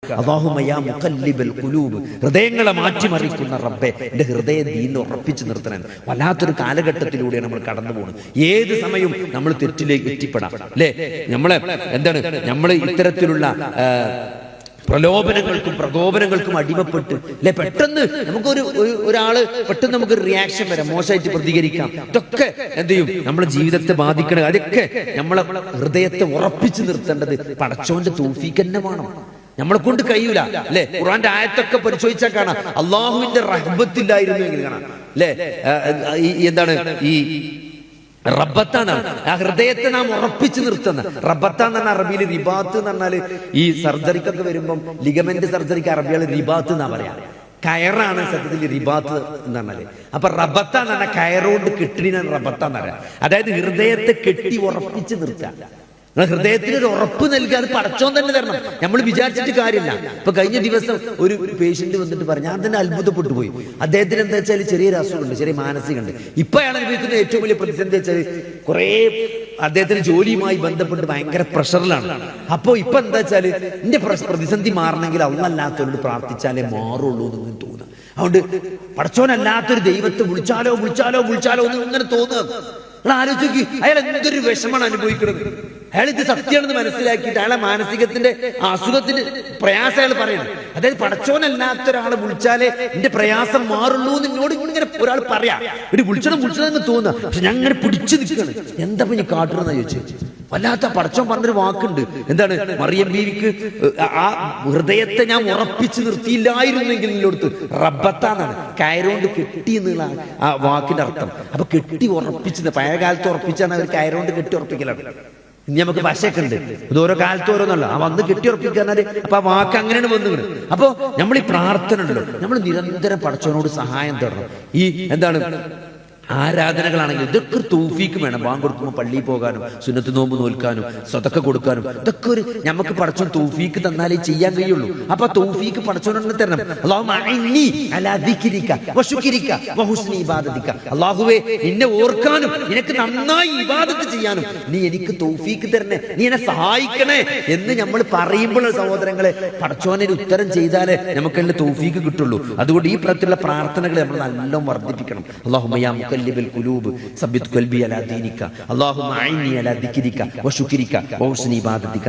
അല്ലാഹുമ്മ യാ മുഖല്ലിബൽ ഖുലൂബ്, ഹൃദയങ്ങളെ മാറ്റിമറിക്കുന്ന റബ്ബേ, എൻ്റെ ഹൃദയം ദീനിൽ ഉറപ്പിച്ചു നിർത്തണം. വല്ലാത്തൊരു കാലഘട്ടത്തിലൂടെയാണ് നമ്മൾ കടന്നു പോകുന്നത്. ഏത് സമയവും നമ്മൾ തെറ്റിലേക്ക് എത്തിപ്പെടാം അല്ലേ? നമ്മൾ ഇത്തരത്തിലുള്ള പ്രലോഭനങ്ങൾക്കും പ്രകോപനങ്ങൾക്കും അടിമപ്പെട്ട് അല്ലെ, പെട്ടെന്ന് ഒരാള് പെട്ടെന്ന് നമുക്ക് റിയാക്ഷൻ വരാം, മോശമായിട്ട് പ്രതികരിക്കാം. ഇതൊക്കെ എന്ത് ചെയ്യും? നമ്മുടെ ജീവിതത്തെ ബാധിക്കണം. അതൊക്കെ നമ്മളെ ഹൃദയത്തെ ഉറപ്പിച്ചു നിർത്തേണ്ടത് പടച്ചോന്റെ തൗഫീഖ് തന്നെ വേണം. നമ്മളെ കൊണ്ട് കഴിയൂല അല്ലെ? ഖുർആന്റെ ആയത്തൊക്കെ പരിശോധിച്ചാൽ കാണാം, അള്ളാഹുവിന്റെ റഹ്ബത്തില്ലായിരുന്നു എങ്കിൽ കാണാം അല്ലെ. ഈ റബ്ബത്താന്നാണ് ആ ഹൃദയത്തെ നാം ഉറപ്പിച്ചു നിർത്തുന്ന. റബ്ബത്താന്ന് പറഞ്ഞാൽ അറബിയിൽ റിബാത്ത് എന്ന് പറഞ്ഞാൽ ഈ സർജറിക്കൊക്കെ വരുമ്പം ലിഗമെന്റ് സർജറിക്ക് അറബികൾ റിബാത്ത് എന്നാ പറയാ. കയറാണ് സത്യത്തിൽ റിബാത്ത് എന്ന് പറഞ്ഞാല്. അപ്പൊ റബ്ബത്താന്ന് പറഞ്ഞാൽ കയറോണ്ട് കെട്ടിനാണ് റബ്ബത്താന്ന് പറയാ. അതായത് ഹൃദയത്തെ കെട്ടി ഉറപ്പിച്ചു നിർത്തുക. ഹൃദയത്തിന് ഒരു ഉറപ്പ് നൽകുക. അത് പടച്ചോൻ തന്നെ തരണം, നമ്മൾ വിചാരിച്ചിട്ട് കാര്യമില്ല. ഇപ്പൊ കഴിഞ്ഞ ദിവസം ഒരു പേഷ്യന്റ് വന്നിട്ട് പറഞ്ഞു, ഞാൻ തന്നെ അത്ഭുതപ്പെട്ടു പോയി. അദ്ദേഹത്തിന് എന്താ വെച്ചാൽ ചെറിയൊരു അസുഖമുണ്ട്, ചെറിയ മാനസികമുണ്ട്. ഇപ്പൊ അയാൾ അനുഭവിക്കുന്ന ഏറ്റവും വലിയ പ്രതിസന്ധി വെച്ചാൽ കുറെ അദ്ദേഹത്തിന് ജോലിയുമായി ബന്ധപ്പെട്ട് ഭയങ്കര പ്രഷറിലാണ്. അപ്പൊ ഇപ്പൊ എന്താ വെച്ചാൽ എന്റെ പ്രതിസന്ധി മാറണമെങ്കിൽ അല്ലാത്തവരോട് പ്രാർത്ഥിച്ചാലേ മാറുള്ളൂ എന്ന് തോന്നുന്നു. അതുകൊണ്ട് പടച്ചോനല്ലാത്തൊരു ദൈവത്തെ വിളിച്ചാലോ എന്ന് ഇങ്ങനെ തോന്നുക. നിങ്ങൾ ആലോചിക്ക്, അയാൾ എന്തൊരു വിഷമാണ് അനുഭവിക്കുന്നത്. അയാൾ ഇത് സത്യമാണെന്ന് മനസ്സിലാക്കിയിട്ട് അയാളെ മാനസികത്തിന്റെ അസുഖത്തിന് പ്രയാസം അയാൾ പറയണം. അതായത് പടച്ചോനല്ലാത്ത ഒരാളെ വിളിച്ചാലേ എന്റെ പ്രയാസം മാറുള്ളൂ എന്ന് എന്നോട് ഇങ്ങനെ ഒരാൾ പറയാ. ഒരു വിളിച്ചതെന്ന് തോന്നുക, പക്ഷെ ഞാൻ ഇങ്ങനെ പിടിച്ചു നിൽക്കണം. എന്താ ഇനി കാട്ടണമെന്ന് ചോദിച്ചു. വല്ലാത്ത പടച്ചോൻ പറഞ്ഞൊരു വാക്കുണ്ട്. എന്താണ്? മറിയം ബീവിക്ക് ആ ഹൃദയത്തെ ഞാൻ ഉറപ്പിച്ചു നിർത്തിയില്ലായിരുന്നെങ്കിൽ എന്നോടത്ത് റബ്ബത്താന്നാണ്, കയറുകൊണ്ട് കെട്ടി എന്നുള്ള ആ വാക്കിന്റെ അർത്ഥം. അപ്പൊ കെട്ടി ഉറപ്പിച്ചത് പഴയ കാലത്ത് ഉറപ്പിച്ചാണ് അവർ കയറുകൊണ്ട് കെട്ടി ഉറപ്പിക്കലാണ്. ഇനി നമുക്ക് ഭാഷയൊക്കെ ഉണ്ട്, ഇത് ഓരോ കാലത്ത് ഓരോന്നല്ല. ആ വന്ന് കെട്ടി ഉറപ്പിക്കാന്നാല് അപ്പൊ ആ വാക്ക് അങ്ങനെയാണ് വന്നത്. അപ്പൊ നമ്മൾ ഈ പ്രാർത്ഥന ഉണ്ടല്ലോ, നമ്മൾ നിരന്തരം പടച്ചവനോട് സഹായം തരണം. ഈ ആരാധനകളാണെങ്കിൽ ഇതൊക്കെ ഒരു തൗഫീക്ക് വേണം. ബാങ്ക് കൊടുക്കുമ്പോൾ പള്ളിയിൽ പോകാനും സുന്നത്ത് നോമ്പ് നോൽക്കാനും സ്വതക്ക കൊടുക്കാനും ഇതൊക്കെ ഒരു നമുക്ക് പടച്ചോൻ തൗഫീക്ക് തന്നാലേ ചെയ്യാൻ കഴിയുള്ളൂ. അപ്പൊ തൗഫീക്ക് പടച്ചോനെ തരണം. അല്ലാഹുവേ, നിന്നെ ഓർക്കാനും നിനക്ക് നന്നായി ഇബാദത്ത് ചെയ്യാനും നീ എനിക്ക് തൗഫീക്ക് തരണേ, നീ എന്നെ സഹായിക്കണേ എന്ന് നമ്മൾ പറയുമ്പോൾ സഹോദരങ്ങളെ, പടച്ചോനെ ഉത്തരം ചെയ്താലേ നമുക്കെല്ലാം തൗഫീക്ക് കിട്ടുള്ളൂ. അതുകൊണ്ട് ഈ പ്രകാരത്തിലുള്ള പ്രാർത്ഥനകൾ നമ്മൾ നല്ലോണം വർദ്ധിപ്പിക്കണം. അല്ലാഹുമ്മ യാ മുഖല്ലിബൽ ഖുലൂബ് സബ്ബിത് ഖൽബി അലാ ദീനിക, അല്ലാഹുമ്മ അഇന്നി അലാ ദിക്രിക വശുക്രിക വഹുസ്നി ഇബാദതിക.